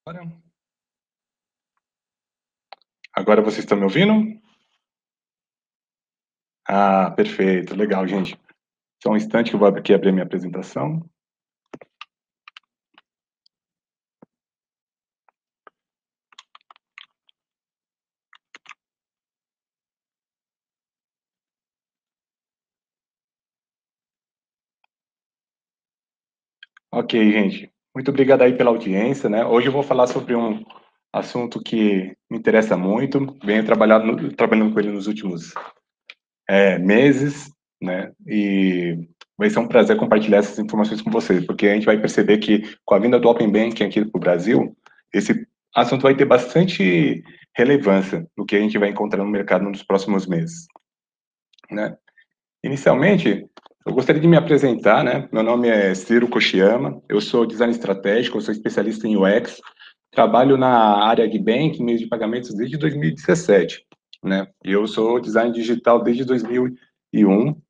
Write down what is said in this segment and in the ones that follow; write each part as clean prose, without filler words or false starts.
Agora Agora vocês estão me ouvindo? Ah, perfeito, legal, gente. Só um instante que eu vou aqui abrir a minha apresentação. Ok, gente. Muito obrigado aí pela audiência, né? Hoje eu vou falar sobre um assunto que me interessa muito. Venho trabalhando com ele nos últimos meses, né? E vai ser um prazer compartilhar essas informações com vocês, porque a gente vai perceber que com a vinda do Open Banking aqui para o Brasil, esse assunto vai ter bastante relevância no que a gente vai encontrar no mercado nos próximos meses, né? Inicialmente, eu gostaria de me apresentar, né? Meu nome é Ciro Kochiyama, eu sou design estratégico, eu sou especialista em UX, trabalho na área de banking, meios de pagamentos desde 2017, né? E eu sou design digital desde 2001,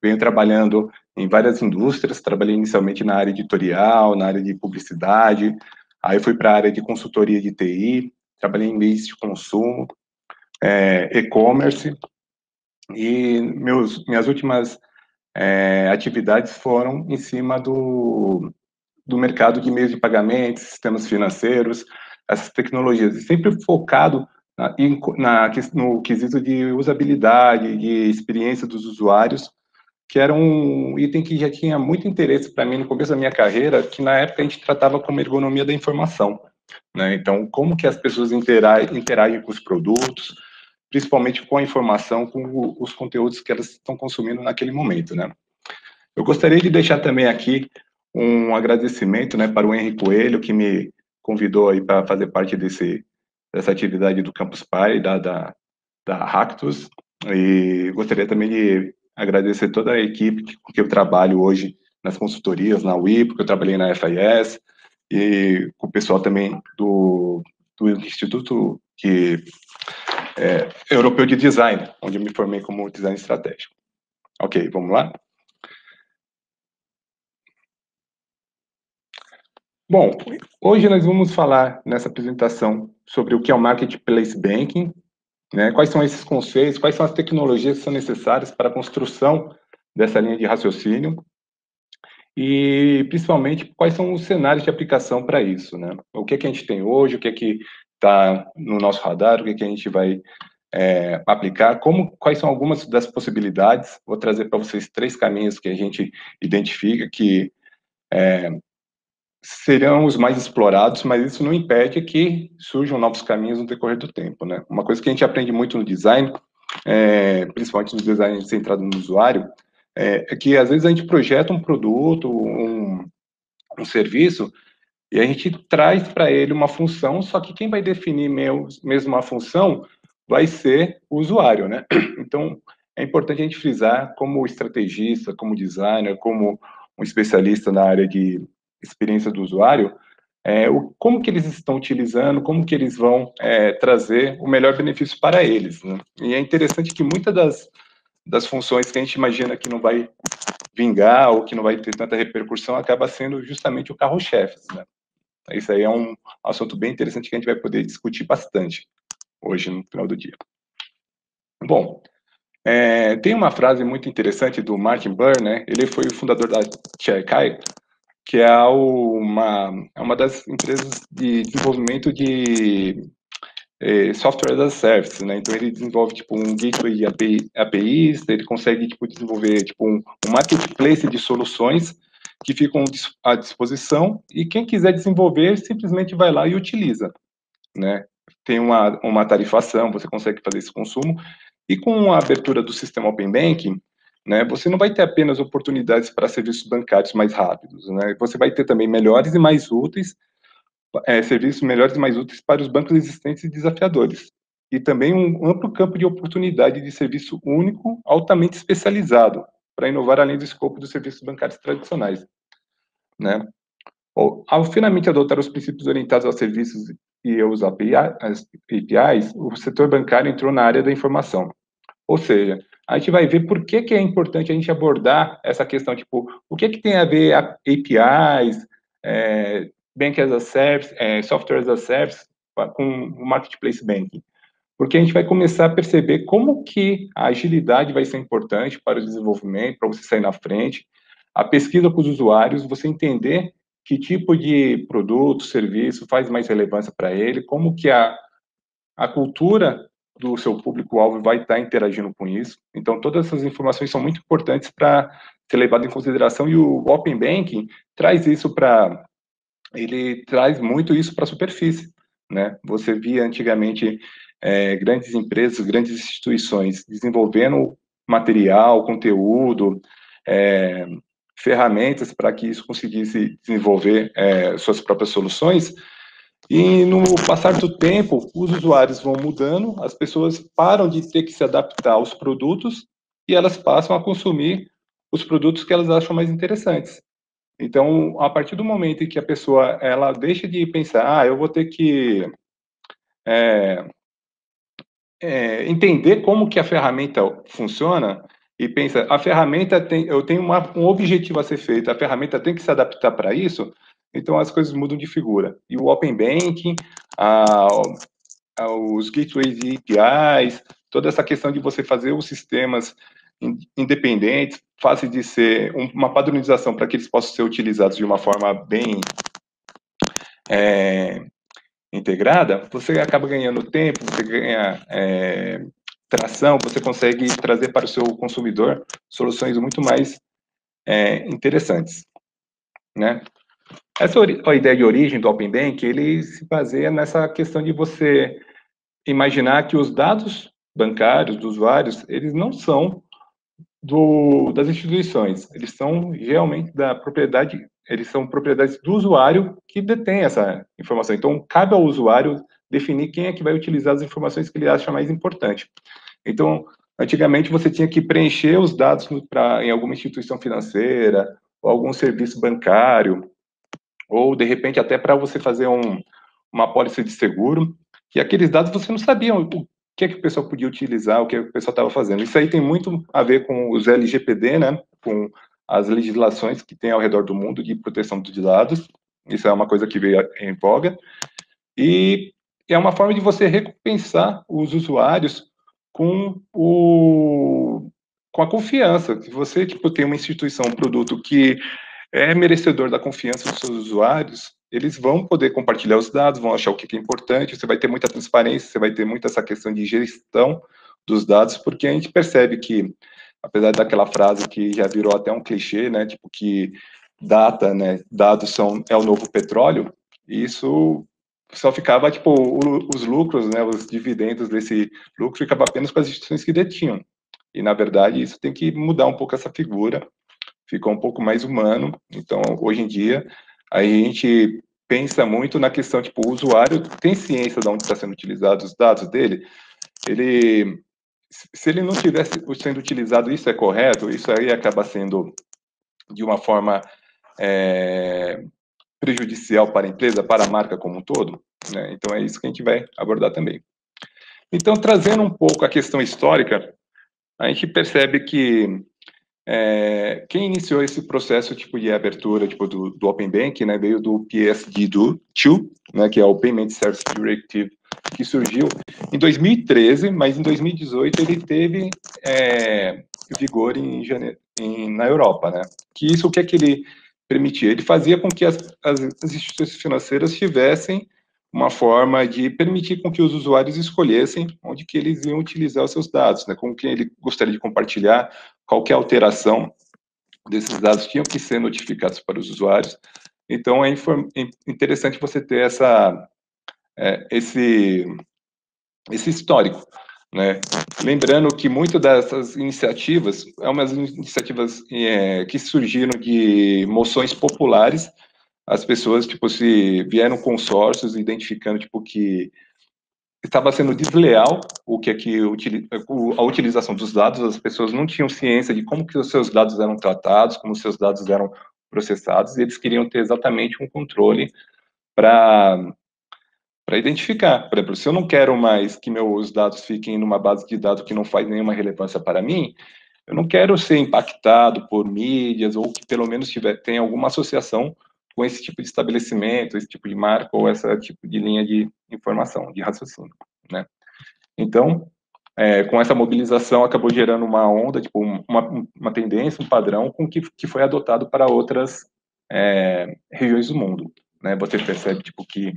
venho trabalhando em várias indústrias, trabalhei inicialmente na área editorial, na área de publicidade, aí fui para a área de consultoria de TI, trabalhei em meios de consumo, e-commerce, e minhas últimas atividades foram em cima do mercado de meios de pagamento, sistemas financeiros, essas tecnologias, e sempre focado no quesito de usabilidade, de experiência dos usuários, que era um item que já tinha muito interesse para mim no começo da minha carreira, que na época a gente tratava como ergonomia da informação, né? Então, como que as pessoas interagem com os produtos, principalmente com a informação, com os conteúdos que elas estão consumindo naquele momento, né? Eu gostaria de deixar também aqui um agradecimento, né, para o Henrique Coelho, que me convidou aí para fazer parte dessa atividade do Campus Party, da Ractus, e gostaria também de agradecer toda a equipe com que eu trabalho hoje nas consultorias, na UIP, porque eu trabalhei na FIS, e com o pessoal também do Instituto Europeu de Design, onde eu me formei como design estratégico. Ok, vamos lá? Bom, hoje nós vamos falar nessa apresentação sobre o que é o Marketplace Banking, né? Quais são esses conceitos, quais são as tecnologias que são necessárias para a construção dessa linha de raciocínio e, principalmente, quais são os cenários de aplicação para isso, né? O que é que a gente tem hoje, o que é que está no nosso radar, o que é que a gente vai aplicar, quais são algumas das possibilidades. Vou trazer para vocês 3 caminhos que a gente identifica que serão os mais explorados, mas isso não impede que surjam novos caminhos no decorrer do tempo, né? Uma coisa que a gente aprende muito no design, principalmente no design centrado no usuário, é que às vezes a gente projeta um produto, um serviço, e a gente traz para ele uma função, só que quem vai definir mesmo a função vai ser o usuário, né? Então, é importante a gente frisar como estrategista, como designer, como um especialista na área de experiência do usuário, como que eles estão utilizando, como que eles vão trazer o melhor benefício para eles, né? E é interessante que muitas das funções que a gente imagina que não vai vingar ou que não vai ter tanta repercussão acaba sendo justamente o carro-chefe, né? Isso aí é um assunto bem interessante que a gente vai poder discutir bastante hoje no final do dia. Bom, tem uma frase muito interessante do Martin Burr, né? Ele foi o fundador da Cherkai, que é uma das empresas de desenvolvimento de software as a service, né? Então ele desenvolve tipo um gateway de APIs, ele consegue tipo desenvolver tipo um marketplace de soluções que ficam à disposição e quem quiser desenvolver simplesmente vai lá e utiliza, né? Tem uma tarifação, você consegue fazer esse consumo e com a abertura do sistema Open Banking, né, você não vai ter apenas oportunidades para serviços bancários mais rápidos, né? Você vai ter também melhores e mais úteis serviços melhores e mais úteis para os bancos existentes e desafiadores. E também um amplo campo de oportunidade de serviço único, altamente especializado, para inovar além do escopo dos serviços bancários tradicionais, né? Ao finalmente adotar os princípios orientados aos serviços e aos APIs, o setor bancário entrou na área da informação. Ou seja, a gente vai ver por que é importante a gente abordar essa questão, tipo, o que tem a ver APIs, Bank as a Service, Software as a Service, com o Marketplace Banking. Porque a gente vai começar a perceber como que a agilidade vai ser importante para o desenvolvimento, para você sair na frente, a pesquisa com os usuários, você entender que tipo de produto, serviço faz mais relevância para ele, como que a cultura do seu público-alvo vai estar interagindo com isso. Então, todas essas informações são muito importantes para ser levado em consideração, e o Open Banking traz isso para... Ele traz muito isso para a superfície, né? Você via antigamente grandes empresas, grandes instituições desenvolvendo material, conteúdo, ferramentas para que isso conseguisse desenvolver suas próprias soluções. E no passar do tempo, os usuários vão mudando, as pessoas param de ter que se adaptar aos produtos e elas passam a consumir os produtos que elas acham mais interessantes. Então, a partir do momento em que a pessoa ela deixa de pensar, eu vou ter que entender como que a ferramenta funciona, e pensa, a ferramenta eu tenho um objetivo a ser feito, a ferramenta tem que se adaptar para isso, então as coisas mudam de figura. E o Open Banking, os gateways e APIs, toda essa questão de você fazer os sistemas independentes, fácil de ser, uma padronização para que eles possam ser utilizados de uma forma bem integrada, você acaba ganhando tempo, você ganha tração, você consegue trazer para o seu consumidor soluções muito mais interessantes, né? Essa a ideia de origem do Open Bank, ele se baseia nessa questão de você imaginar que os dados bancários dos usuários, eles não são das instituições, eles são realmente da propriedade, eles são propriedades do usuário que detém essa informação. Então, cabe ao usuário definir quem é que vai utilizar as informações que ele acha mais importante. Então, antigamente você tinha que preencher os dados em alguma instituição financeira, ou algum serviço bancário, ou de repente até para você fazer uma apólice de seguro, e aqueles dados você não sabia o que é que o pessoal podia utilizar, o que o pessoal estava fazendo. Isso aí tem muito a ver com os LGPD, né, com as legislações que tem ao redor do mundo de proteção dos dados. Isso é uma coisa que veio em voga. E é uma forma de você recompensar os usuários com a confiança. Se você tem uma instituição, um produto que é merecedor da confiança dos seus usuários, eles vão poder compartilhar os dados, vão achar o que é importante, você vai ter muita transparência, você vai ter muita essa questão de gestão dos dados, porque a gente percebe que, apesar daquela frase que já virou até um clichê, né, tipo que dados é o novo petróleo, isso só ficava, tipo, os lucros, né, os dividendos desse lucro ficava apenas com as instituições que detinham. E, na verdade, isso tem que mudar um pouco essa figura, ficou um pouco mais humano. Então, hoje em dia, a gente pensa muito na questão, tipo, o usuário tem ciência de onde está sendo utilizado os dados dele, se ele não tivesse sendo utilizado, isso é correto, isso aí acaba sendo de uma forma prejudicial para a empresa, para a marca como um todo, né? Então, é isso que a gente vai abordar também. Então, trazendo um pouco a questão histórica, a gente percebe que quem iniciou esse processo tipo de abertura tipo do Open Bank, né, veio do PSD2, né, que é o Payment Service Directive, que surgiu em 2013, mas em 2018 ele teve vigor na Europa, né? Que isso o que é que ele permitia? Ele fazia com que as instituições financeiras tivessem uma forma de permitir com que os usuários escolhessem onde que eles iam utilizar os seus dados, né? Com quem ele gostaria de compartilhar, qualquer alteração desses dados tinham que ser notificados para os usuários. Então, é interessante você ter esse histórico, né? Lembrando que muitas dessas iniciativas umas iniciativas que surgiram de moções populares. As pessoas, tipo, se vieram consórcios identificando, tipo, que estava sendo desleal a utilização dos dados, as pessoas não tinham ciência de como que os seus dados eram tratados, como os seus dados eram processados, e eles queriam ter exatamente um controle para identificar. Por exemplo, se eu não quero mais que meus dados fiquem numa base de dados que não faz nenhuma relevância para mim, eu não quero ser impactado por mídias ou que pelo menos tenha alguma associação com esse tipo de estabelecimento, esse tipo de marca ou esse tipo de linha de informação, de raciocínio, né? Então, com essa mobilização, acabou gerando uma onda, tipo, uma tendência, um padrão com que foi adotado para outras regiões do mundo, né? Você percebe, tipo, que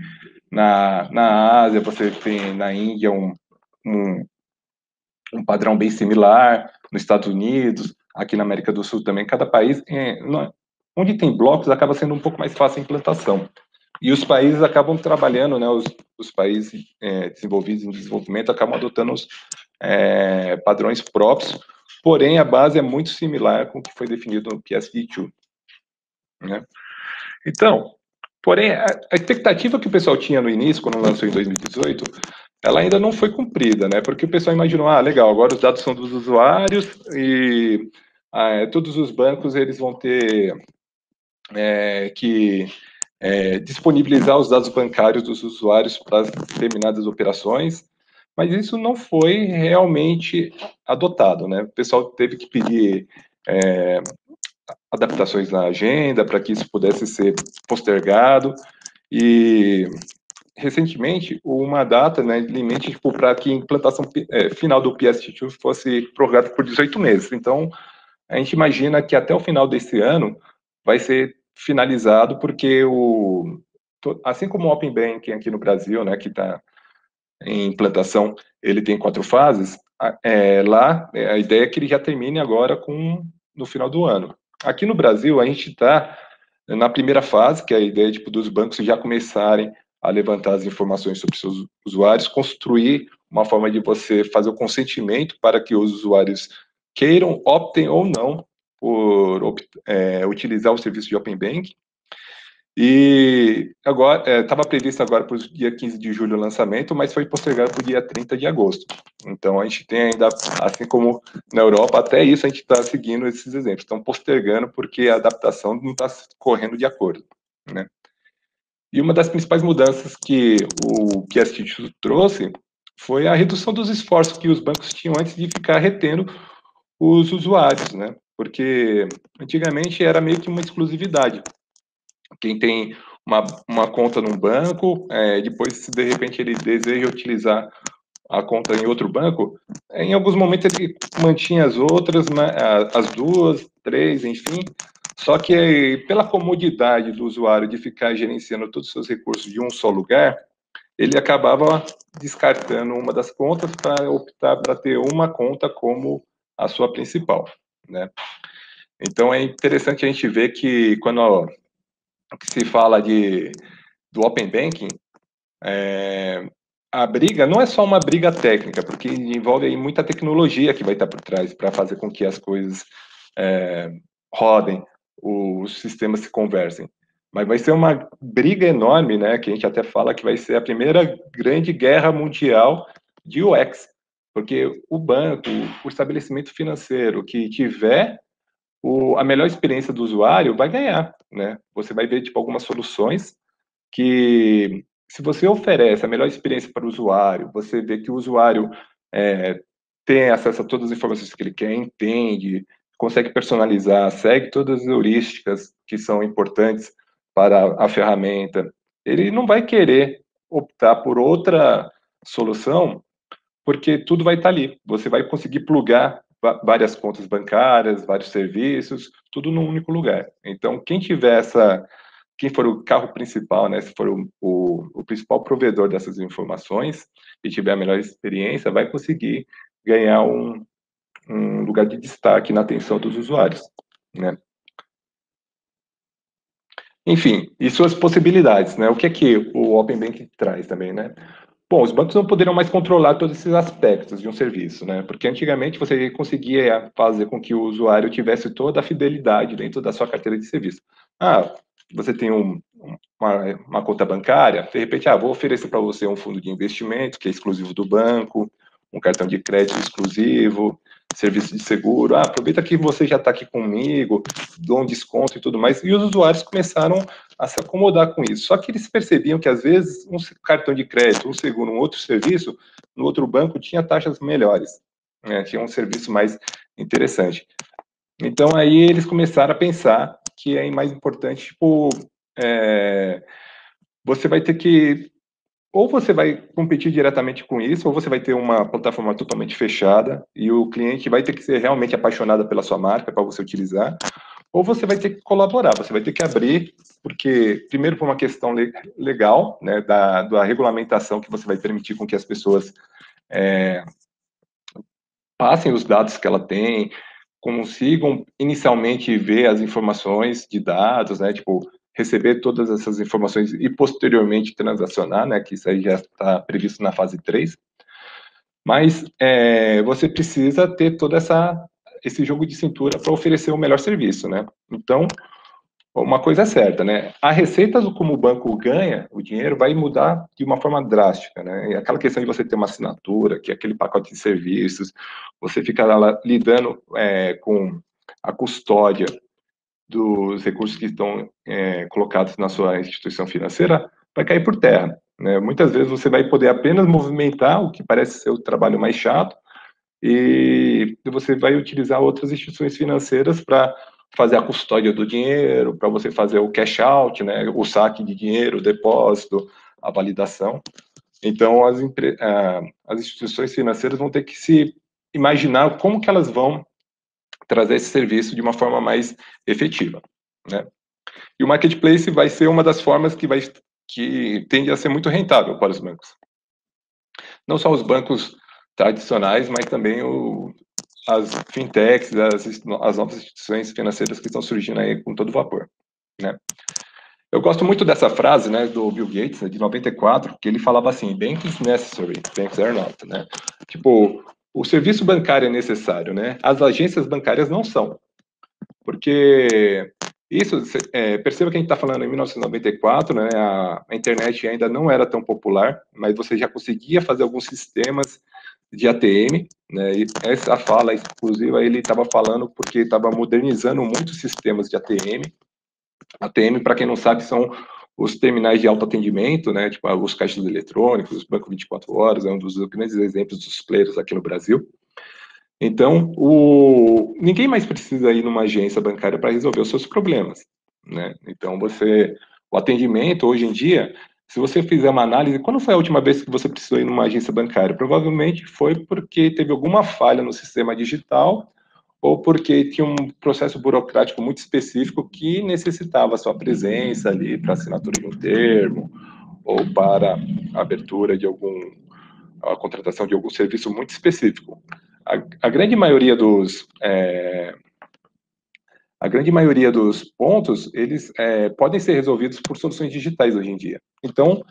na Ásia, você tem na Índia um, um padrão bem similar, nos Estados Unidos, aqui na América do Sul também, cada país, onde tem blocos, acaba sendo um pouco mais fácil a implantação. E os países acabam trabalhando, né, os países desenvolvidos em desenvolvimento acabam adotando os padrões próprios, porém a base é muito similar com o que foi definido no PSD2, né? Então, porém, a expectativa que o pessoal tinha no início, quando lançou em 2018, ela ainda não foi cumprida, né? Porque o pessoal imaginou, legal, agora os dados são dos usuários e todos os bancos eles vão ter que disponibilizar os dados bancários dos usuários para determinadas operações, mas isso não foi realmente adotado, né? O pessoal teve que pedir adaptações na agenda para que isso pudesse ser postergado e recentemente uma data, né, limite tipo, para que a implantação final do PSD2 fosse prorrogada por 18 meses. Então, a gente imagina que até o final desse ano vai ser finalizado, porque assim como o Open Banking aqui no Brasil, né, que está em implantação, ele tem 4 fases, lá a ideia é que ele já termine agora no final do ano. Aqui no Brasil, a gente está na primeira fase, que é a ideia tipo, dos bancos já começarem a levantar as informações sobre seus usuários, construir uma forma de você fazer o consentimento para que os usuários queiram, optem ou não por utilizar o serviço de Open Banking. E agora estava previsto agora para o dia 15 de julho o lançamento, mas foi postergado para o dia 30 de agosto. Então a gente tem ainda, assim como na Europa, até isso a gente está seguindo esses exemplos, estão postergando porque a adaptação não está correndo de acordo, né? E uma das principais mudanças que o PSD trouxe foi a redução dos esforços que os bancos tinham antes de ficar retendo os usuários, né? Porque antigamente era meio que uma exclusividade. Quem tem uma conta num banco, depois, se de repente ele deseja utilizar a conta em outro banco, em alguns momentos ele mantinha as outras, né, as duas, três, enfim. Só que pela comodidade do usuário de ficar gerenciando todos os seus recursos de um só lugar, ele acabava descartando uma das contas para optar para ter uma conta como a sua principal, né? Então é interessante a gente ver que quando se fala do Open Banking, a briga não é só uma briga técnica, porque envolve aí muita tecnologia que vai estar por trás para fazer com que as coisas rodem, os sistemas se conversem. Mas vai ser uma briga enorme, né? Que a gente até fala que vai ser a primeira grande guerra mundial de UX, porque o banco, o estabelecimento financeiro que tiver a melhor experiência do usuário vai ganhar, né? Você vai ver tipo algumas soluções que, se você oferece a melhor experiência para o usuário, você vê que o usuário tem acesso a todas as informações que ele quer, entende, consegue personalizar, segue todas as heurísticas que são importantes para a ferramenta, ele não vai querer optar por outra solução, porque tudo vai estar ali. Você vai conseguir plugar várias contas bancárias, vários serviços, tudo num único lugar. Então, quem for o carro principal, né, se for o principal provedor dessas informações e tiver a melhor experiência, vai conseguir ganhar um lugar de destaque na atenção dos usuários, né? Enfim, e suas possibilidades, né? O que é que o Open Banking traz também, né? Bom, os bancos não poderiam mais controlar todos esses aspectos de um serviço, né? Porque antigamente você conseguia fazer com que o usuário tivesse toda a fidelidade dentro da sua carteira de serviço. Você tem uma conta bancária, de repente, vou oferecer para você um fundo de investimento que é exclusivo do banco, um cartão de crédito exclusivo, serviço de seguro. Aproveita que você já está aqui comigo, dou um desconto e tudo mais. E os usuários começaram a se acomodar com isso. Só que eles percebiam que, às vezes, um cartão de crédito, um seguro, um outro serviço, no outro banco tinha taxas melhores, né? Tinha um serviço mais interessante. Então, aí eles começaram a pensar que é mais importante, tipo, você vai ter que, ou você vai competir diretamente com isso, ou você vai ter uma plataforma totalmente fechada e o cliente vai ter que ser realmente apaixonado pela sua marca para você utilizar, ou você vai ter que colaborar, você vai ter que abrir, porque, primeiro, por uma questão legal, né, da regulamentação que você vai permitir com que as pessoas passem os dados que ela tem, consigam inicialmente ver as informações de dados, né, tipo, receber todas essas informações e posteriormente transacionar, né, que isso aí já está previsto na fase 3. Mas você precisa ter toda esse jogo de cintura para oferecer o melhor serviço, né? Então, uma coisa é certa, né? A receita do como o banco ganha o dinheiro vai mudar de uma forma drástica, né? E aquela questão de você ter uma assinatura, que é aquele pacote de serviços, você fica lá lidando com a custódia dos recursos que estão colocados na sua instituição financeira, vai cair por terra, né? Muitas vezes você vai poder apenas movimentar o que parece ser o trabalho mais chato e você vai utilizar outras instituições financeiras para fazer a custódia do dinheiro, para você fazer o cash out, né, o saque de dinheiro, o depósito, a validação. Então, as instituições financeiras vão ter que se imaginar como que elas vão trazer esse serviço de uma forma mais efetiva, né? E o marketplace vai ser uma das formas que tende a ser muito rentável para os bancos. Não só os bancos tradicionais, mas também as fintechs, as novas instituições financeiras que estão surgindo aí com todo vapor, né? Eu gosto muito dessa frase, né, do Bill Gates, né, de 94, que ele falava assim: "Banking is necessary, banks are not", né? Tipo, o serviço bancário é necessário, né? As agências bancárias não são, porque isso, perceba que a gente está falando em 1994, né? A internet ainda não era tão popular, mas você já conseguia fazer alguns sistemas de ATM, né? E essa fala exclusiva ele estava falando porque estava modernizando muitos sistemas de ATM. ATM, para quem não sabe, são os terminais de autoatendimento, né? Tipo os caixas eletrônicos, os bancos 24 horas, é um dos grandes exemplos dos players aqui no Brasil. Então, ninguém mais precisa ir numa agência bancária para resolver os seus problemas, né? Então, o atendimento hoje em dia, se você fizer uma análise, quando foi a última vez que você precisou ir numa agência bancária? Provavelmente foi porque teve alguma falha no sistema digital ou porque tinha um processo burocrático muito específico que necessitava a sua presença ali para assinatura de um termo ou para a abertura de a contratação de algum serviço muito específico. A grande maioria a grande maioria dos pontos, eles podem ser resolvidos por soluções digitais hoje em dia. Então,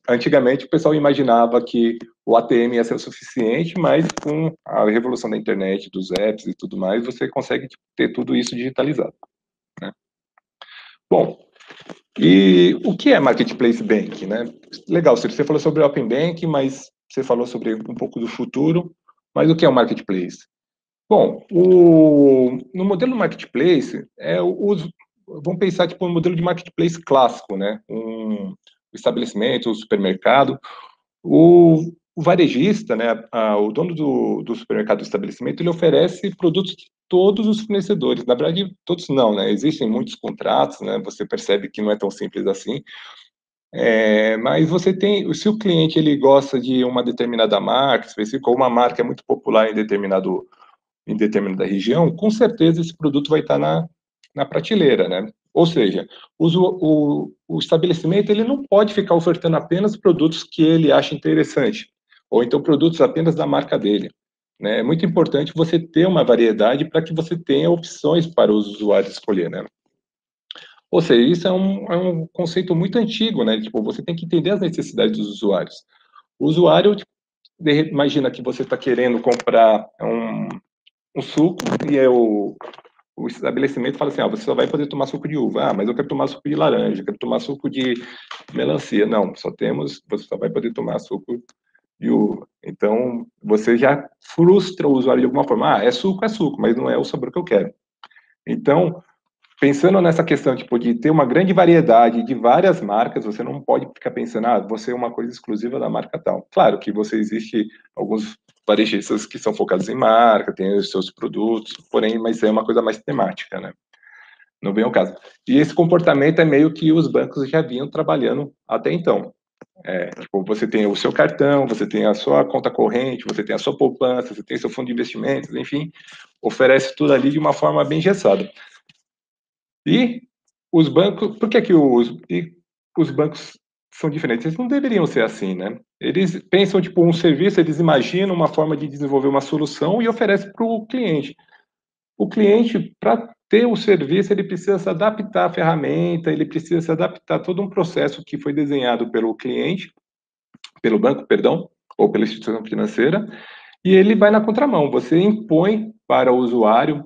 antigamente, o pessoal imaginava que o ATM ia ser o suficiente, mas com a revolução da internet, dos apps e tudo mais, você consegue ter tudo isso digitalizado, né? Bom, e o que é Marketplace Bank, né? Legal, você falou sobre Open Bank, mas você falou sobre um pouco do futuro, mas o que é o Marketplace? Bom, no modelo marketplace, vamos pensar tipo um modelo de marketplace clássico, né? Um estabelecimento, um supermercado. O varejista, né? O dono do supermercado, do estabelecimento, ele oferece produtos de todos os fornecedores. Na verdade, todos não, né? Existem muitos contratos, né? Você percebe que não é tão simples assim. Mas você tem, se o cliente ele gosta de uma determinada marca específica, ou uma marca é muito popular em determinada região, com certeza esse produto vai estar na prateleira, né? Ou seja, o estabelecimento ele não pode ficar ofertando apenas produtos que ele acha interessante, ou então produtos apenas da marca dele, né? É muito importante você ter uma variedade para que você tenha opções para os usuários escolher, né? Ou seja, isso é um conceito muito antigo, né? Tipo, você tem que entender as necessidades dos usuários. O usuário, tipo, imagina que você está querendo comprar um suco e o estabelecimento fala assim, você só vai poder tomar suco de uva. Ah, mas eu quero tomar suco de laranja, eu quero tomar suco de melancia. Não, você só vai poder tomar suco de uva. Então, você já frustra o usuário de alguma forma. Ah, é suco, mas não é o sabor que eu quero. Então, pensando nessa questão, tipo, de ter uma grande variedade de várias marcas, você não pode ficar pensando, você é uma coisa exclusiva da marca tal. Claro que existe alguns varejistas que são focados em marca, têm os seus produtos, porém, mas é uma coisa mais temática, né? Não vem ao caso. E esse comportamento é meio que os bancos já vinham trabalhando até então. Tipo, você tem o seu cartão, você tem a sua conta corrente, você tem a sua poupança, você tem seu fundo de investimentos, enfim, oferece tudo ali de uma forma bem engessada. E os bancos, por que que os bancos são diferentes? Eles não deveriam ser assim, né? Eles pensam, tipo, um serviço, eles imaginam uma forma de desenvolver uma solução e oferecem para o cliente. O cliente, para ter o serviço, ele precisa se adaptar à ferramenta, ele precisa se adaptar a todo um processo que foi desenhado pelo cliente, pelo banco, perdão, ou pela instituição financeira, e ele vai na contramão. Você impõe para o usuário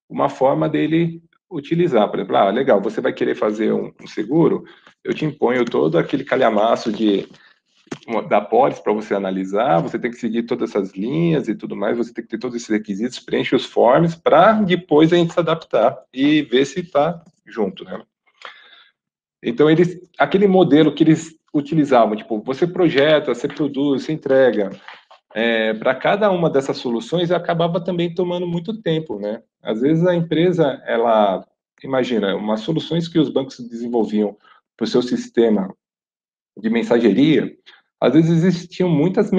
uma forma dele utilizar. Por exemplo, legal, você vai querer fazer um seguro, eu te imponho todo aquele calhamaço da pólice para você analisar, você tem que seguir todas essas linhas e tudo mais, você tem que ter todos esses requisitos, preenche os forms para depois a gente se adaptar e ver se está junto, né? Então, aquele modelo que eles utilizavam, tipo, você projeta, você produz, você entrega, para cada uma dessas soluções acabava também tomando muito tempo, né? Às vezes a empresa, ela, imagina, umas soluções que os bancos desenvolviam para o seu sistema de mensageria, às vezes existiam muitas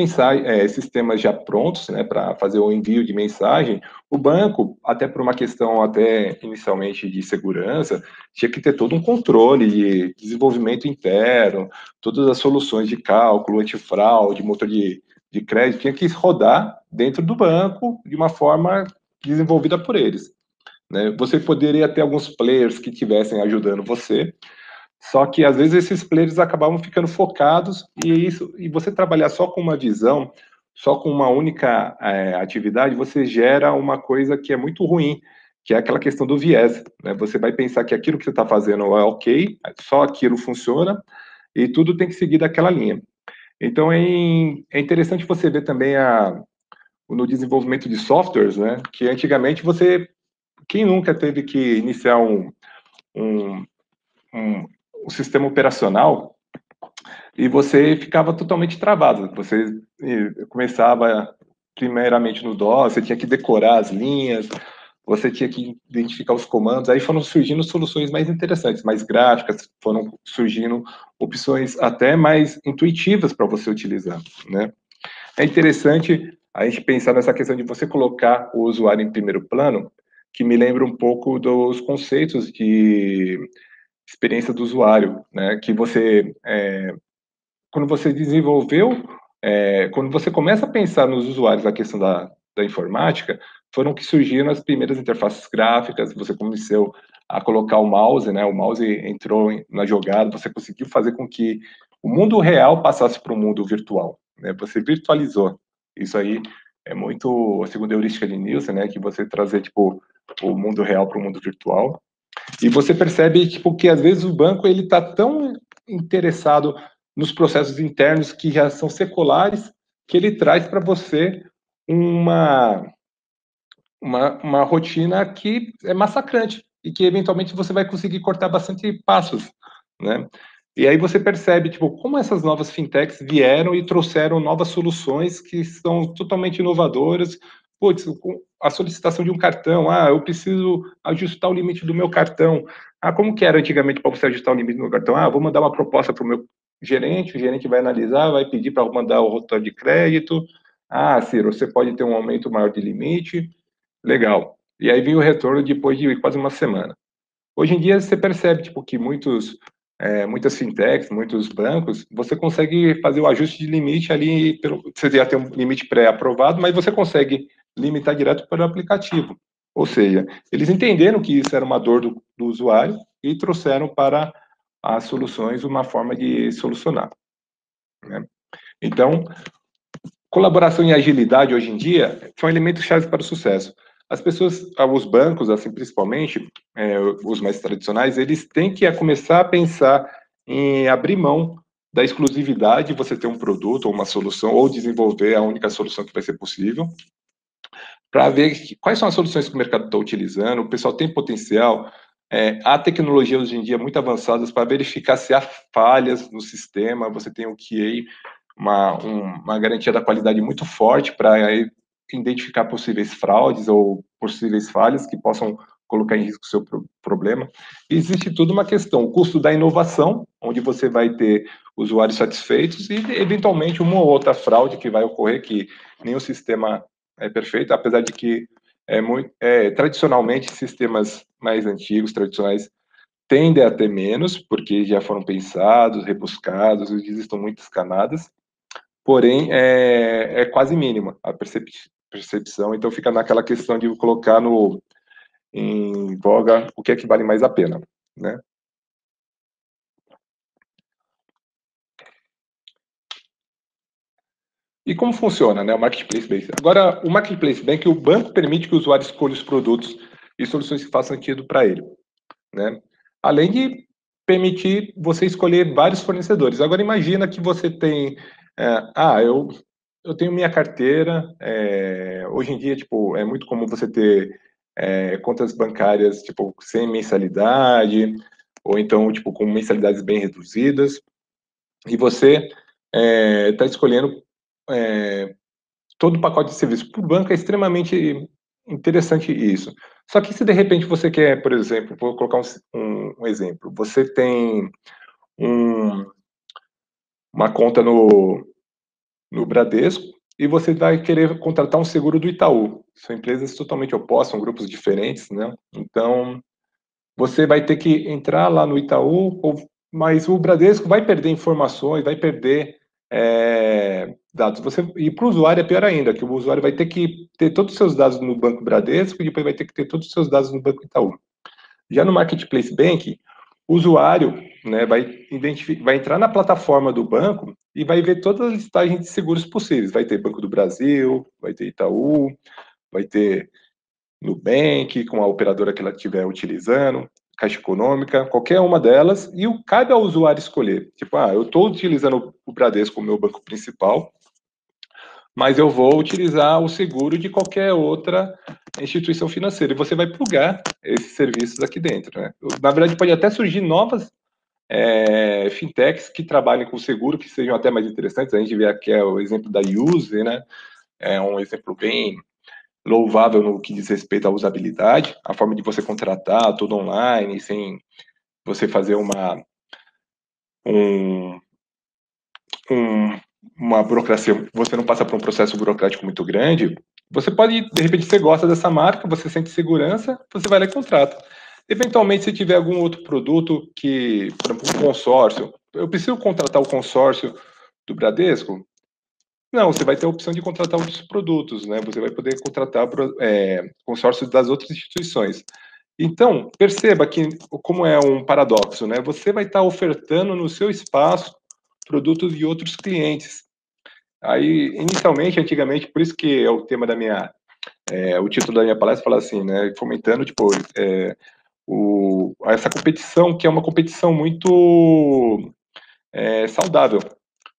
sistemas já prontos, né, para fazer o envio de mensagem. O banco, até por uma questão até inicialmente de segurança, tinha que ter todo um controle de desenvolvimento interno, todas as soluções de cálculo, antifraude, motor de crédito, tinha que rodar dentro do banco de uma forma desenvolvida por eles, né? Você poderia ter alguns players que estivessem ajudando você, só que às vezes esses players acabavam ficando focados e você trabalhar só com uma visão, só com uma única atividade, você gera uma coisa que é muito ruim, que é aquela questão do viés, né? Você vai pensar que aquilo que você está fazendo é ok, só aquilo funciona e tudo tem que seguir daquela linha. Então é interessante você ver também no desenvolvimento de softwares, né? Que antigamente quem nunca teve que iniciar um, um, um sistema operacional e você ficava totalmente travado. Você começava primeiramente no DOS, você tinha que decorar as linhas, você tinha que identificar os comandos. Aí foram surgindo soluções mais interessantes, mais gráficas, foram surgindo opções até mais intuitivas para você utilizar, né? É interessante a gente pensar nessa questão de você colocar o usuário em primeiro plano, que me lembra um pouco dos conceitos de experiência do usuário, né? Que quando você desenvolveu, quando você começa a pensar nos usuários, a questão da informática, foram que surgiram as primeiras interfaces gráficas, você começou a colocar o mouse, né? O mouse entrou na jogada, você conseguiu fazer com que o mundo real passasse para o mundo virtual, né? Você virtualizou. Isso aí é muito a segunda heurística de Nielsen, né? Que você trazer, tipo, o mundo real para o mundo virtual. E você percebe, tipo, que às vezes o banco ele está tão interessado nos processos internos que já são seculares que ele traz para você uma, uma rotina que é massacrante e que eventualmente você vai conseguir cortar bastante passos, né? E aí você percebe, tipo, como essas novas fintechs vieram e trouxeram novas soluções que são totalmente inovadoras. Putz, a solicitação de um cartão, eu preciso ajustar o limite do meu cartão. Como que era antigamente para você ajustar o limite do meu cartão? Vou mandar uma proposta para o meu gerente, o gerente vai analisar, vai pedir para mandar o roteiro de crédito. Ciro, você pode ter um aumento maior de limite. Legal. E aí vem o retorno depois de quase uma semana. Hoje em dia você percebe tipo que muitas fintechs, muitos bancos, você consegue fazer o ajuste de limite ali, você já tem um limite pré-aprovado, mas você consegue limitar direto pelo aplicativo. Ou seja, eles entenderam que isso era uma dor do usuário e trouxeram para as soluções uma forma de solucionar, né? Então, colaboração e agilidade hoje em dia são elementos chave para o sucesso. As pessoas, os bancos, assim, principalmente, os mais tradicionais, eles têm que começar a pensar em abrir mão da exclusividade, você ter um produto ou uma solução, ou desenvolver a única solução que vai ser possível, para ver quais são as soluções que o mercado está utilizando, o pessoal tem potencial, há tecnologia hoje em dia muito avançadas para verificar se há falhas no sistema, você tem o QA, uma garantia da qualidade muito forte para identificar possíveis fraudes ou possíveis falhas que possam colocar em risco o seu problema. Existe tudo uma questão, o custo da inovação, onde você vai ter usuários satisfeitos e, eventualmente, uma ou outra fraude que vai ocorrer, que nenhum sistema é perfeito, apesar de que tradicionalmente, sistemas mais antigos, tradicionais, tendem a ter menos, porque já foram pensados, rebuscados, existem muitas camadas, porém, é quase mínima a percepção, então fica naquela questão de colocar em voga o que é que vale mais a pena, né? E como funciona, né, o Marketplace Bank? Agora, o Marketplace Bank, o banco permite que o usuário escolha os produtos e soluções que façam sentido para ele, né? Além de permitir você escolher vários fornecedores. Agora, imagina que você tem... eu tenho minha carteira, hoje em dia, tipo, é muito comum você ter contas bancárias, tipo, sem mensalidade, ou então, tipo, com mensalidades bem reduzidas, e você está escolhendo todo o pacote de serviço. Para o banco é extremamente interessante isso. Só que se de repente você quer, por exemplo, vou colocar um exemplo, você tem uma conta no Bradesco e você vai querer contratar um seguro do Itaú. São empresas totalmente opostas, são grupos diferentes, né? Então, você vai ter que entrar lá no Itaú, mas o Bradesco vai perder informações, vai perder dados. E para o usuário é pior ainda, que o usuário vai ter que ter todos os seus dados no Banco Bradesco e depois vai ter que ter todos os seus dados no Banco Itaú. Já no Marketplace Bank, o usuário, né, vai entrar na plataforma do banco e vai ver todas as listagens de seguros possíveis. Vai ter Banco do Brasil, vai ter Itaú, vai ter Nubank, com a operadora que ela estiver utilizando, Caixa Econômica, qualquer uma delas, e cabe ao usuário escolher. Tipo, eu estou utilizando o Bradesco como meu banco principal, mas eu vou utilizar o seguro de qualquer outra instituição financeira. E você vai plugar esses serviços aqui dentro, né? Na verdade, pode até surgir novas fintechs que trabalhem com seguro, que sejam até mais interessantes. A gente vê aqui o exemplo da Use, né? É um exemplo bem louvável no que diz respeito à usabilidade, a forma de você contratar tudo online, sem você fazer uma burocracia, você não passa por um processo burocrático muito grande. Você pode, de repente, você gosta dessa marca, você sente segurança, você vai lá e contrata. Eventualmente, se tiver algum outro produto que, por exemplo, um consórcio, eu preciso contratar o consórcio do Bradesco? Não, você vai ter a opção de contratar outros produtos, né? Você vai poder contratar consórcios das outras instituições. Então, perceba que como é um paradoxo, né? Você vai estar ofertando no seu espaço produtos de outros clientes. Aí, inicialmente, antigamente, por isso que é o tema da o título da minha palestra fala assim, né? Fomentando, tipo, essa competição, que é uma competição muito saudável.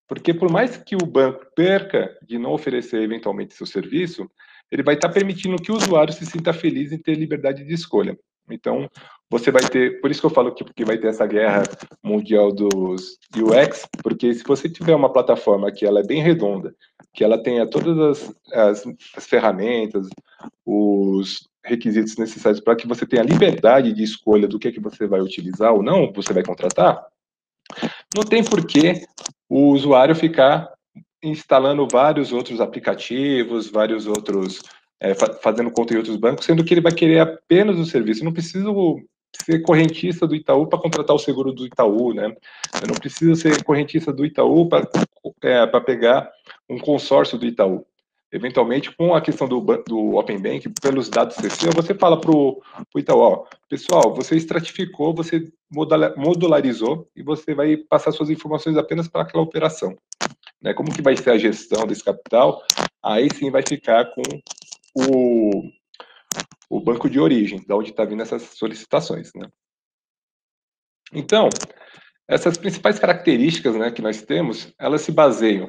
Porque por mais que o banco perca de não oferecer eventualmente seu serviço, ele vai estar permitindo que o usuário se sinta feliz em ter liberdade de escolha. Então, você vai ter, por isso que eu falo que vai ter essa guerra mundial dos UX, porque se você tiver uma plataforma que ela é bem redonda, que ela tenha todas as ferramentas, os requisitos necessários para que você tenha liberdade de escolha do que você vai utilizar ou não, você vai contratar, não tem porquê o usuário ficar instalando vários outros aplicativos, vários outros, fazendo conta em outros bancos, sendo que ele vai querer apenas o serviço. Eu não preciso ser correntista do Itaú para contratar o seguro do Itaú, né? Eu não preciso ser correntista do Itaú para pegar um consórcio do Itaú. Eventualmente, com a questão do Open Bank, pelos dados CC, você fala para o Itaú, ó, pessoal, você estratificou, você modularizou e você vai passar suas informações apenas para aquela operação. Né? Como que vai ser a gestão desse capital? Aí sim vai ficar com o banco de origem, da onde está vindo essas solicitações. Né? Então, essas principais características, né, que nós temos, elas se baseiam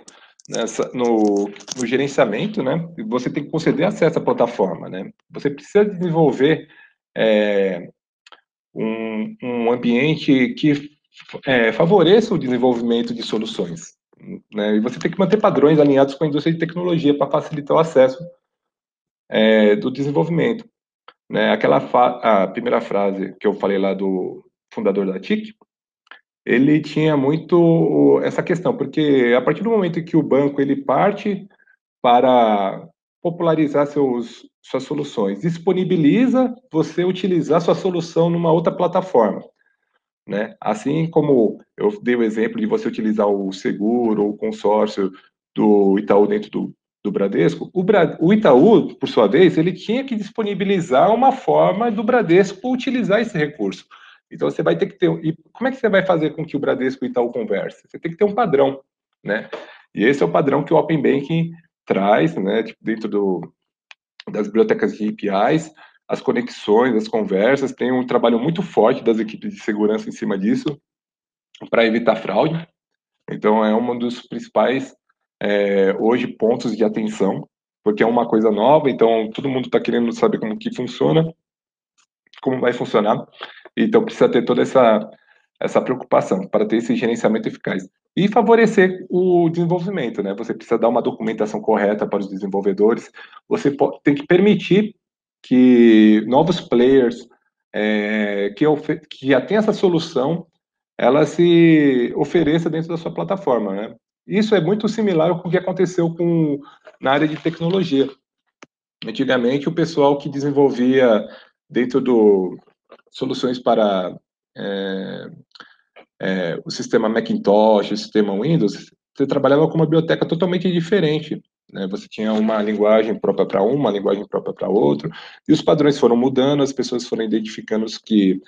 no gerenciamento, né? E você tem que conceder acesso à plataforma, né? Você precisa desenvolver um ambiente que favoreça o desenvolvimento de soluções, né? E você tem que manter padrões alinhados com a indústria de tecnologia para facilitar o acesso do desenvolvimento. né? A primeira frase que eu falei lá do fundador da TIC, ele tinha muito essa questão, porque a partir do momento em que o banco ele parte para popularizar suas soluções, disponibiliza você utilizar sua solução numa outra plataforma, né? Assim como eu dei o exemplo de você utilizar o seguro ou o consórcio do Itaú dentro do Bradesco, o Itaú, por sua vez, ele tinha que disponibilizar uma forma do Bradesco utilizar esse recurso. Então você vai ter que ter. E como é que você vai fazer com que o Bradesco e o Itaú conversem? Você tem que ter um padrão, né? E esse é o padrão que o Open Banking traz, né? Tipo, dentro das bibliotecas de APIs, as conexões, as conversas, tem um trabalho muito forte das equipes de segurança em cima disso para evitar fraude. Então, é um dos principais, hoje, pontos de atenção, porque é uma coisa nova, então todo mundo está querendo saber como que funciona, como vai funcionar, então precisa ter toda essa preocupação para ter esse gerenciamento eficaz. E favorecer o desenvolvimento, né? Você precisa dar uma documentação correta para os desenvolvedores, você tem que permitir que novos players que já tem essa solução, ela se ofereça dentro da sua plataforma, né? Isso é muito similar com o que aconteceu na área de tecnologia. Antigamente, o pessoal que desenvolvia dentro do soluções para é, o sistema Macintosh, o sistema Windows, você trabalhava com uma biblioteca totalmente diferente, né? Você tinha uma linguagem própria para uma linguagem própria para outra, e os padrões foram mudando, as pessoas foram identificando que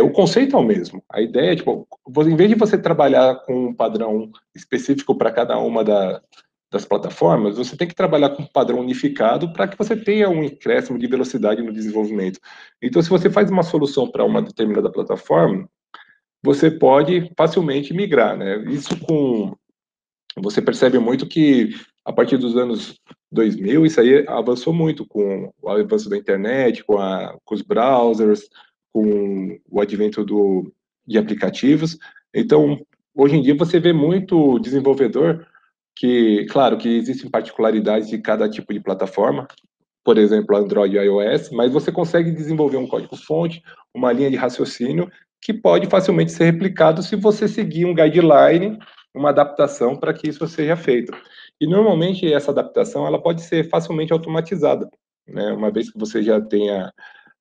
o conceito é o mesmo. A ideia é, tipo, em vez de você trabalhar com um padrão específico para cada uma das plataformas, você tem que trabalhar com um padrão unificado para que você tenha um acréscimo de velocidade no desenvolvimento. Então, se você faz uma solução para uma determinada plataforma, você pode facilmente migrar, né? Você percebe muito que a partir dos anos 2000, isso aí avançou muito com o avanço da internet, com os browsers, com o advento de aplicativos. Então, hoje em dia você vê muito desenvolvedor que, claro, que existem particularidades de cada tipo de plataforma, por exemplo, Android e iOS, mas você consegue desenvolver um código-fonte, uma linha de raciocínio que pode facilmente ser replicado se você seguir um guideline, uma adaptação para que isso seja feito. E normalmente essa adaptação ela pode ser facilmente automatizada, né? Uma vez que você já tenha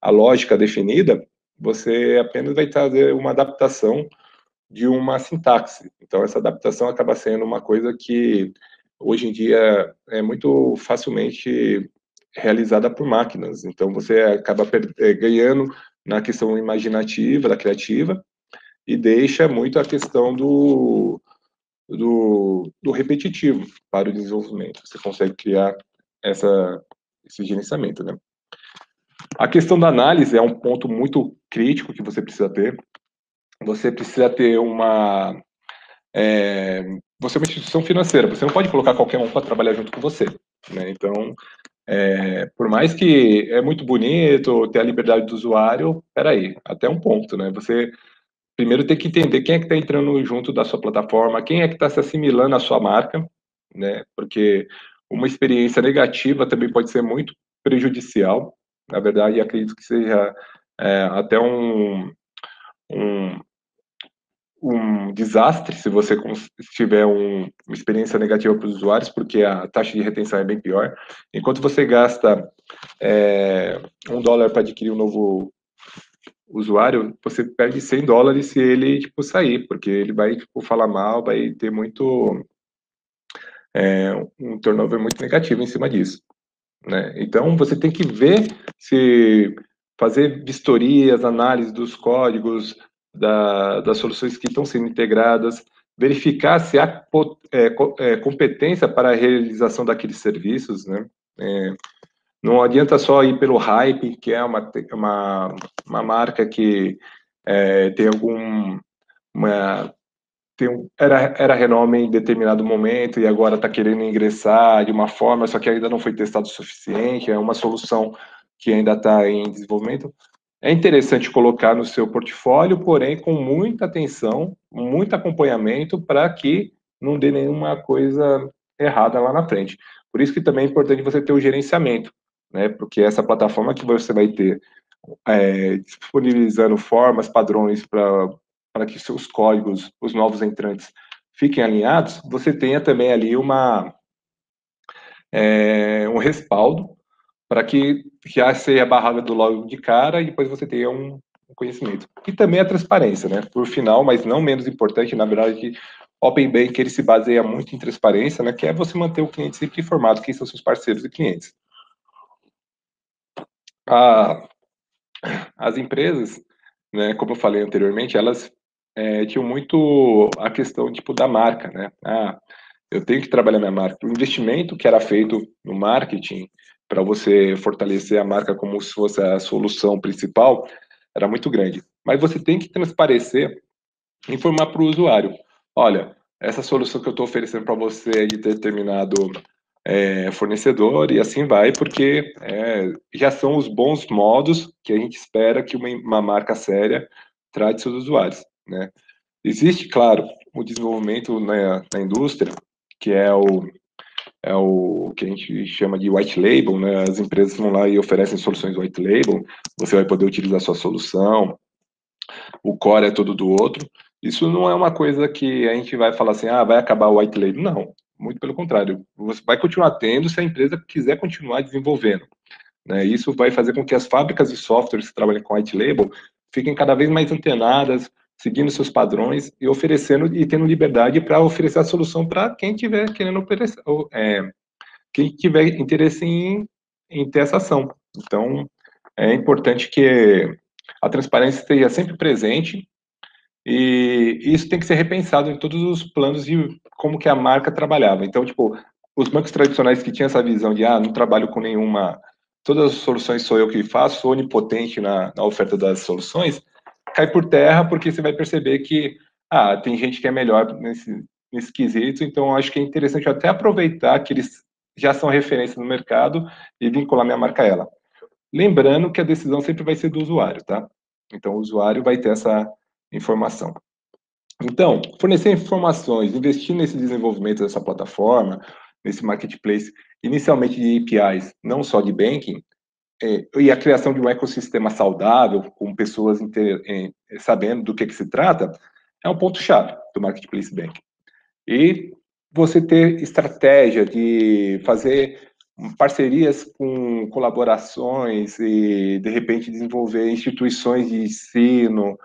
a lógica definida, você apenas vai trazer uma adaptação de uma sintaxe. Então essa adaptação acaba sendo uma coisa que hoje em dia é muito facilmente realizada por máquinas. Então você acaba ganhando na questão imaginativa, da criativa, e deixa muito a questão do repetitivo para o desenvolvimento. Você consegue criar esse gerenciamento, né? A questão da análise é um ponto muito crítico que você precisa ter. Você precisa ter você é uma instituição financeira, você não pode colocar qualquer um para trabalhar junto com você, né? Então, por mais que é muito bonito ter a liberdade do usuário, peraí, até um ponto, né? Você primeiro tem que entender quem é que está entrando junto da sua plataforma, quem é que está se assimilando à sua marca, né? Porque uma experiência negativa também pode ser muito prejudicial. Na verdade, acredito que seja até um, um desastre se você tiver uma experiência negativa para os usuários, porque a taxa de retenção é bem pior. Enquanto você gasta $1 para adquirir um novo usuário, você perde $100 se ele tipo, sair, porque ele vai tipo, falar mal, vai ter um turnover muito negativo em cima disso, né? Então você tem que ver se fazer vistorias, análise dos códigos das soluções que estão sendo integradas, verificar se há competência para a realização daqueles serviços, né? Não adianta só ir pelo hype, que é uma marca que tem era renome em determinado momento e agora está querendo ingressar de uma forma, só que ainda não foi testado o suficiente, é uma solução que ainda está em desenvolvimento. É interessante colocar no seu portfólio, porém com muita atenção, muito acompanhamento para que não dê nenhuma coisa errada lá na frente. Por isso que também é importante você ter o gerenciamento, né? Porque essa plataforma que você vai ter disponibilizando formas, padrões para que seus códigos, os novos entrantes, fiquem alinhados, você tenha também ali um respaldo para que já seja barrado logo de cara e depois você tenha um conhecimento. E também a transparência, né? Por final, mas não menos importante, na verdade, Open Bank ele se baseia muito em transparência, né? Que é você manter o cliente sempre informado quem são seus parceiros e clientes. As empresas, né, como eu falei anteriormente, elas tinham muito a questão tipo da marca, né? Eu tenho que trabalhar minha marca. O investimento que era feito no marketing para você fortalecer a marca como se fosse a solução principal era muito grande. Mas você tem que transparecer, informar para o usuário. Olha, essa solução que eu estou oferecendo para você é de determinado fornecedor e assim vai, porque já são os bons modos que a gente espera que uma marca séria trate seus usuários, né? Existe, claro, o desenvolvimento na indústria, que é o que a gente chama de white label, né? As empresas vão lá e oferecem soluções white label, você vai poder utilizar a sua solução, o core é todo do outro. Isso não é uma coisa que a gente vai falar assim, vai acabar o white label. Não, muito pelo contrário. Você vai continuar tendo se a empresa quiser continuar desenvolvendo, né? Isso vai fazer com que as fábricas de softwares que trabalham com white label fiquem cada vez mais antenadas, seguindo seus padrões e oferecendo e tendo liberdade para oferecer a solução para quem tiver querendo oferecer, quem tiver interesse em ter essa ação. Então, é importante que a transparência esteja sempre presente e isso tem que ser repensado em todos os planos de como que a marca trabalhava. Então, tipo, os bancos tradicionais que tinham essa visão de, não trabalho com nenhuma, todas as soluções sou eu que faço, sou onipotente na oferta das soluções, cai por terra porque você vai perceber que, tem gente que é melhor nesse quesito, então acho que é interessante eu até aproveitar que eles já são referência no mercado e vincular minha marca a ela. Lembrando que a decisão sempre vai ser do usuário, tá? Então, o usuário vai ter essa informação. Então, fornecer informações, investir nesse desenvolvimento dessa plataforma, nesse marketplace, inicialmente de APIs, não só de banking, e a criação de um ecossistema saudável, com pessoas sabendo do que se trata, é um ponto-chave do marketplace banking. E você ter estratégia de fazer parcerias com colaborações e, de repente, desenvolver instituições de ensino,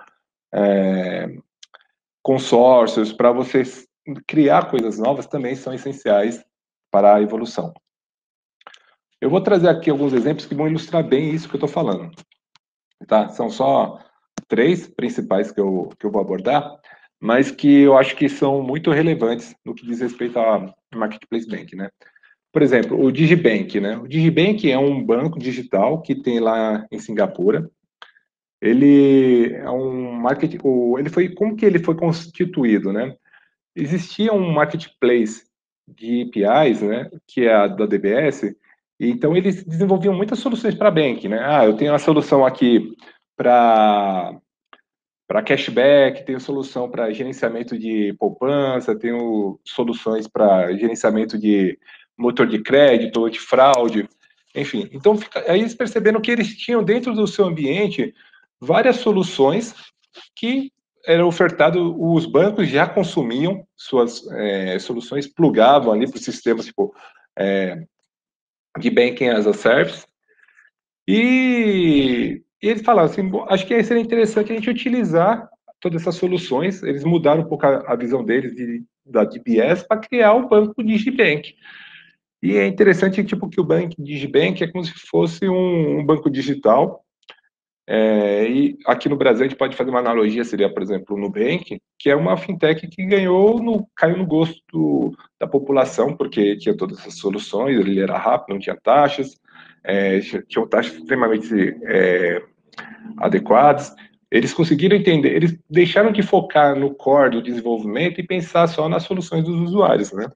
consórcios, para você criar coisas novas também são essenciais para a evolução. Eu vou trazer aqui alguns exemplos que vão ilustrar bem isso que eu estou falando. Tá? São só 3 principais que eu vou abordar, mas que eu acho que são muito relevantes no que diz respeito a Marketplace Bank, né? Por exemplo, o Digibank, né? O Digibank é um banco digital que tem lá em Singapura. Ele é um market, como que ele foi constituído, né? Existia um marketplace de APIs, né, que é a da DBS, e então eles desenvolviam muitas soluções para banking, né? Eu tenho a solução aqui para cashback, tenho solução para gerenciamento de poupança, tenho soluções para gerenciamento de motor de crédito, de fraude, enfim. Então, aí eles perceberam que eles tinham dentro do seu ambiente várias soluções que eram ofertadas, os bancos já consumiam suas soluções, plugavam ali para os sistemas tipo, de Banking as a Service, e eles falaram assim, acho que seria interessante a gente utilizar todas essas soluções, eles mudaram um pouco a visão deles da DBS para criar o banco Digibank. E é interessante tipo, que o banco Digibank é como se fosse um banco digital, e aqui no Brasil a gente pode fazer uma analogia, seria, por exemplo, o Nubank, que é uma fintech que caiu no gosto da população, porque tinha todas essas soluções, ele era rápido, não tinha taxas, tinham taxas extremamente adequadas. Eles conseguiram entender, eles deixaram de focar no core do desenvolvimento e pensar só nas soluções dos usuários, né?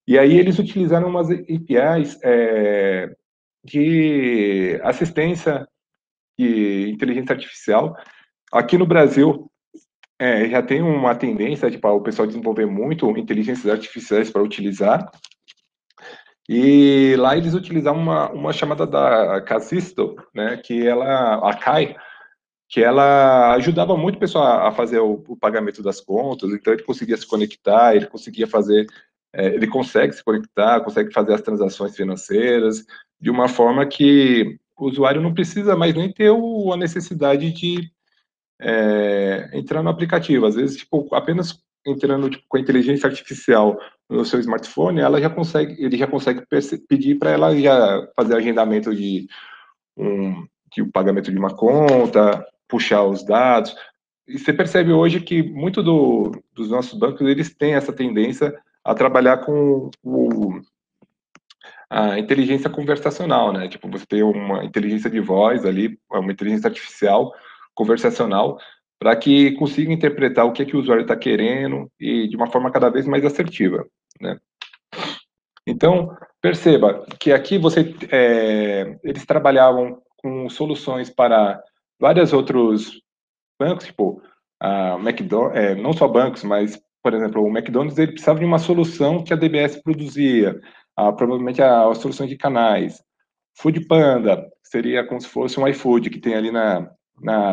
E aí eles utilizaram umas APIs de assistência de inteligência artificial. Aqui no Brasil, já tem uma tendência, tipo, o pessoal desenvolver muito inteligências artificiais para utilizar. E lá eles utilizavam uma chamada da Casisto, né, que ela, a CAI, que ela ajudava muito o pessoal a fazer o pagamento das contas, então ele conseguia se conectar, ele conseguia fazer, ele consegue se conectar, consegue fazer as transações financeiras de uma forma que o usuário não precisa mais nem ter a necessidade de entrar no aplicativo. Às vezes, tipo, apenas entrando tipo, com a inteligência artificial no seu smartphone, ele já consegue pedir para ela já fazer agendamento de um pagamento de uma conta, puxar os dados. E você percebe hoje que muito dos nossos bancos eles têm essa tendência a trabalhar com a inteligência conversacional, né? Tipo, você tem uma inteligência de voz ali, uma inteligência artificial conversacional, para que consiga interpretar o que o usuário está querendo e de uma forma cada vez mais assertiva, né? Então, perceba que aqui eles trabalhavam com soluções para vários outros bancos, tipo, não só bancos, mas, por exemplo, o McDonald's ele precisava de uma solução que a DBS produzia, provavelmente as soluções de canais. Food Panda seria como se fosse um iFood que tem ali na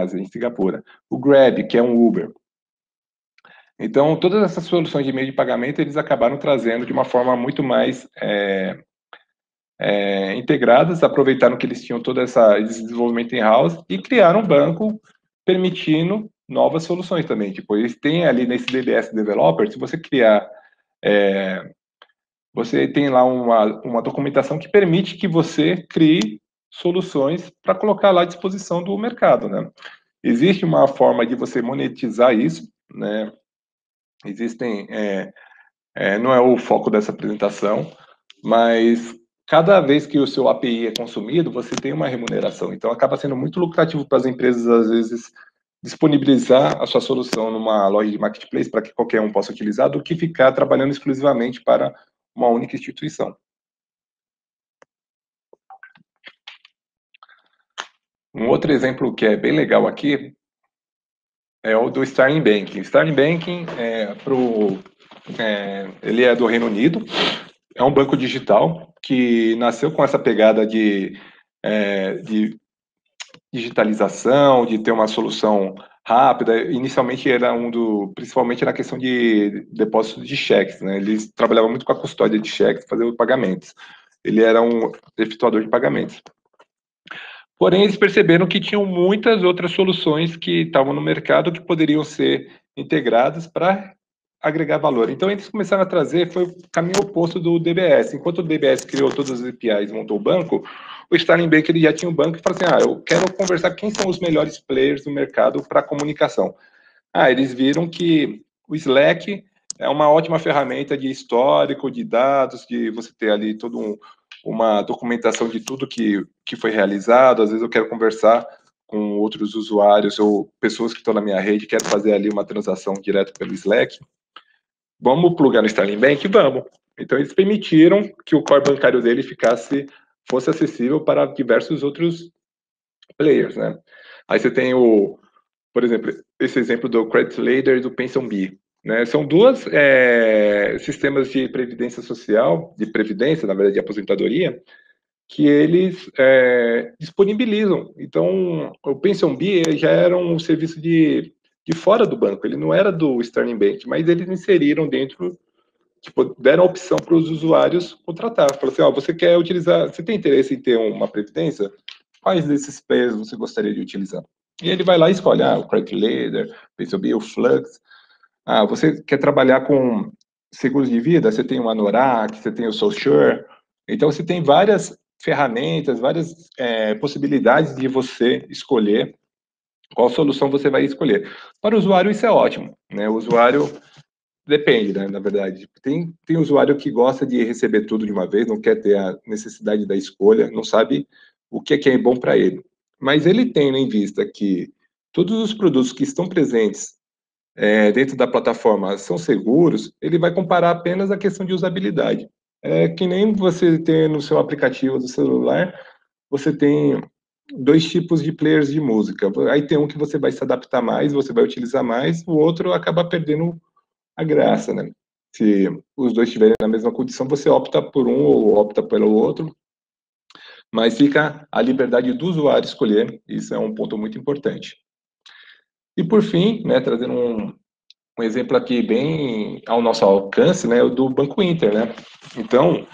Ásia, em Singapura. O Grab, que é um Uber. Então, todas essas soluções de meio de pagamento eles acabaram trazendo de uma forma muito mais integradas, aproveitaram que eles tinham todo esse desenvolvimento in-house e criaram um banco permitindo novas soluções também. Tipo, eles têm ali nesse DBS Developer, se você criar, você tem lá uma documentação que permite que você crie soluções para colocar lá à disposição do mercado, né? Existe uma forma de você monetizar isso, né? Existem, não é o foco dessa apresentação, mas cada vez que o seu API é consumido, você tem uma remuneração. Então, acaba sendo muito lucrativo para as empresas, às vezes, disponibilizar a sua solução numa loja de marketplace para que qualquer um possa utilizar, do que ficar trabalhando exclusivamente para uma única instituição. Um outro exemplo que é bem legal aqui é o do Starling Banking. Starling Banking ele é do Reino Unido, é um banco digital que nasceu com essa pegada de digitalização, de ter uma solução rápida. Inicialmente era principalmente na questão de depósito de cheques, né? Eles trabalhavam muito com a custódia de cheques, fazendo pagamentos. Ele era um efetuador de pagamentos. Porém, eles perceberam que tinham muitas outras soluções que estavam no mercado que poderiam ser integradas para agregar valor. Então, eles começaram a trazer, foi o caminho oposto do DBS. Enquanto o DBS criou todas as APIs e montou o banco, o Starling Bank ele já tinha um banco e falou assim, eu quero conversar quem são os melhores players do mercado para comunicação. Eles viram que o Slack é uma ótima ferramenta de histórico, de dados, de você ter ali uma documentação de tudo que foi realizado. Às vezes eu quero conversar com outros usuários ou pessoas que estão na minha rede, quero fazer ali uma transação direto pelo Slack. Vamos plugar no Starling Bank? Vamos. Então eles permitiram que o core bancário dele fosse acessível para diversos outros players, né? Aí você tem por exemplo, esse exemplo do Credit Ladder e do PensionBee, né? São dois sistemas de previdência social, de previdência, na verdade, de aposentadoria, que eles disponibilizam. Então, o PensionBee já era um serviço de fora do banco, ele não era do Sterling Bank, mas eles inseriram dentro, tipo, deram a opção para os usuários contratar. Falaram assim, você quer utilizar, você tem interesse em ter uma previdência? Quais desses players você gostaria de utilizar? E ele vai lá e escolhe, o Credit Leader, PensionBee, o Flux. Você quer trabalhar com seguros de vida? Você tem o Anorak, você tem o SoulSure. Então, você tem várias ferramentas, várias possibilidades de você escolher qual solução você vai escolher. Para o usuário, isso é ótimo, né? O usuário depende, né, na verdade. Tem usuário que gosta de receber tudo de uma vez, não quer ter a necessidade da escolha, não sabe o que é bom para ele. Mas ele tem em vista que todos os produtos que estão presentes dentro da plataforma são seguros, ele vai comparar apenas a questão de usabilidade. É que nem você tem no seu aplicativo do celular, você tem dois tipos de players de música. Aí tem um que você vai se adaptar mais, você vai utilizar mais, o outro acaba perdendo a graça, né? Se os dois estiverem na mesma condição, você opta por um ou opta pelo outro, mas fica a liberdade do usuário escolher, isso é um ponto muito importante. E por fim, né, trazendo um exemplo aqui bem ao nosso alcance, né, o do Banco Inter, né? Então,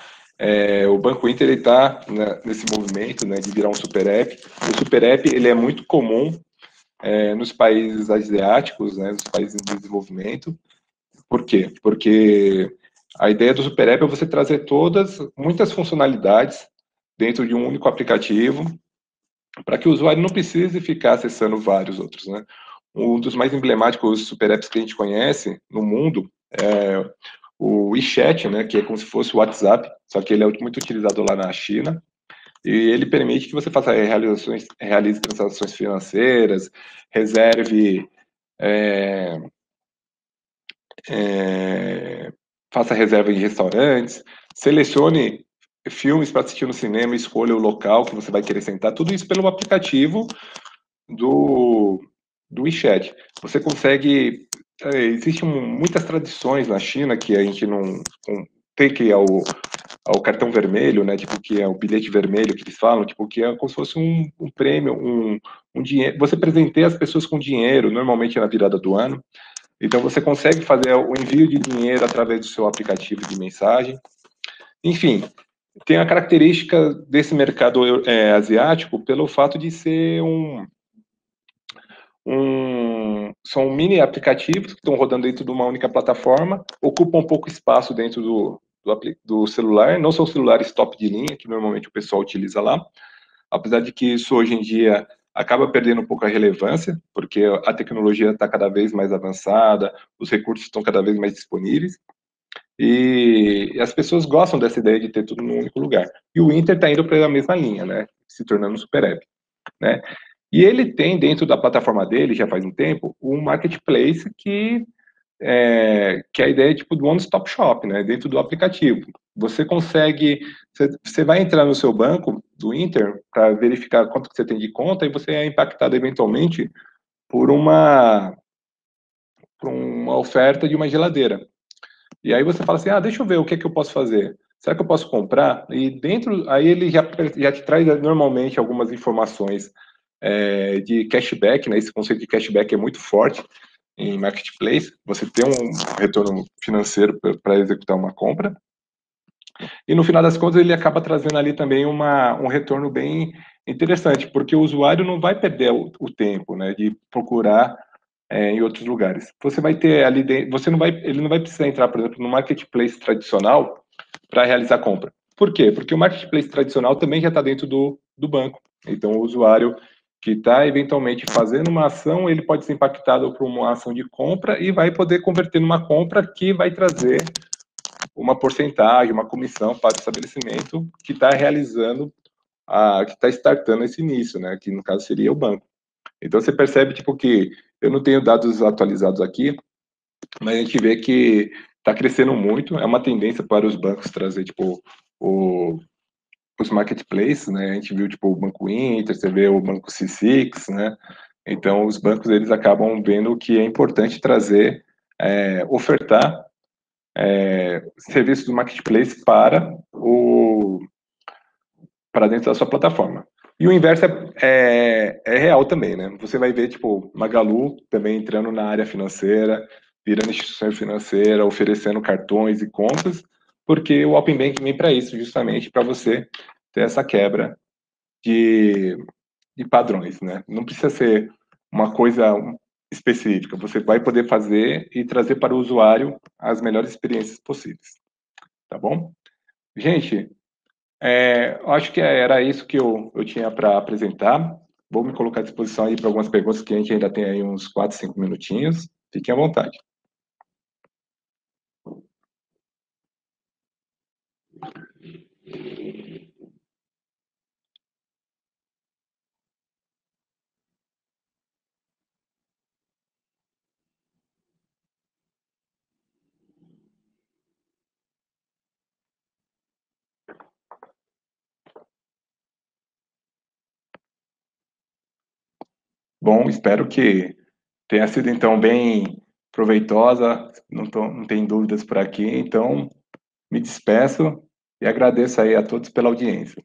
o Banco Inter está, né, nesse movimento, né, de virar um super app. O super app ele é muito comum nos países asiáticos, né, nos países em desenvolvimento. Por quê? Porque a ideia do super app é você trazer muitas funcionalidades dentro de um único aplicativo, para que o usuário não precise ficar acessando vários outros, né? Um dos mais emblemáticos super apps que a gente conhece no mundo é o WeChat, né, que é como se fosse o WhatsApp, só que ele é muito utilizado lá na China, e ele permite que você realize transações financeiras, reserve, é, é, faça reserva em restaurantes, selecione filmes para assistir no cinema, escolha o local que você vai querer sentar, tudo isso pelo aplicativo do, do WeChat. Você consegue. Existem muitas tradições na China que a gente não tem, que é o cartão vermelho, né? Tipo, que é o bilhete vermelho que eles falam, tipo, que é como se fosse um prêmio, um dinheiro. Você presenteia as pessoas com dinheiro, normalmente na virada do ano. Então, você consegue fazer o envio de dinheiro através do seu aplicativo de mensagem. Enfim, tem a característica desse mercado asiático pelo fato de ser são mini aplicativos que estão rodando dentro de uma única plataforma, ocupam um pouco espaço dentro do celular, não são celulares top de linha, que normalmente o pessoal utiliza lá, apesar de que isso hoje em dia acaba perdendo um pouco a relevância, porque a tecnologia está cada vez mais avançada, os recursos estão cada vez mais disponíveis, e as pessoas gostam dessa ideia de ter tudo num único lugar. E o Inter está indo para a mesma linha, né? Se tornando um super app, né? E ele tem dentro da plataforma dele, já faz um tempo, um marketplace que é a ideia tipo do one-stop shop, né? Dentro do aplicativo. Você consegue, você vai entrar no seu banco do Inter para verificar quanto que você tem de conta e você é impactado eventualmente por uma oferta de uma geladeira. E aí você fala assim, deixa eu ver o que é que eu posso fazer. Será que eu posso comprar? E dentro, aí ele já te traz normalmente algumas informações de cashback, né? Esse conceito de cashback é muito forte em marketplace. Você tem um retorno financeiro para executar uma compra. E no final das contas ele acaba trazendo ali também um retorno bem interessante, porque o usuário não vai perder o tempo, né, de procurar em outros lugares. Você vai ter ali dentro, ele não vai precisar entrar, por exemplo, no marketplace tradicional para realizar a compra. Por quê? Porque o marketplace tradicional também já está dentro do banco. Então, o usuário que está eventualmente fazendo uma ação, ele pode ser impactado por uma ação de compra e vai poder converter numa compra que vai trazer uma porcentagem, uma comissão para o estabelecimento que está realizando, que está startando esse início, né? Que no caso seria o banco. Então você percebe tipo que eu não tenho dados atualizados aqui, mas a gente vê que está crescendo muito. É uma tendência para os bancos trazer tipo o, os marketplaces, né? A gente viu tipo o Banco Inter, você vê o Banco C6, né? Então os bancos eles acabam vendo que é importante trazer, ofertar serviços do marketplace para dentro da sua plataforma. E o inverso é real também, né? Você vai ver, tipo, Magalu também entrando na área financeira, virando instituição financeira, oferecendo cartões e contas, porque o Open Banking vem para isso, justamente para você ter essa quebra de, de padrões, né? Não precisa ser uma coisa específica, você vai poder fazer e trazer para o usuário as melhores experiências possíveis, tá bom? Gente, eu acho que era isso que eu tinha para apresentar. Vou me colocar à disposição aí para algumas perguntas que a gente ainda tem aí uns 4, 5 minutinhos. Fiquem à vontade. Bom, espero que tenha sido então bem proveitosa, não tem dúvidas por aqui, então me despeço e agradeço aí a todos pela audiência.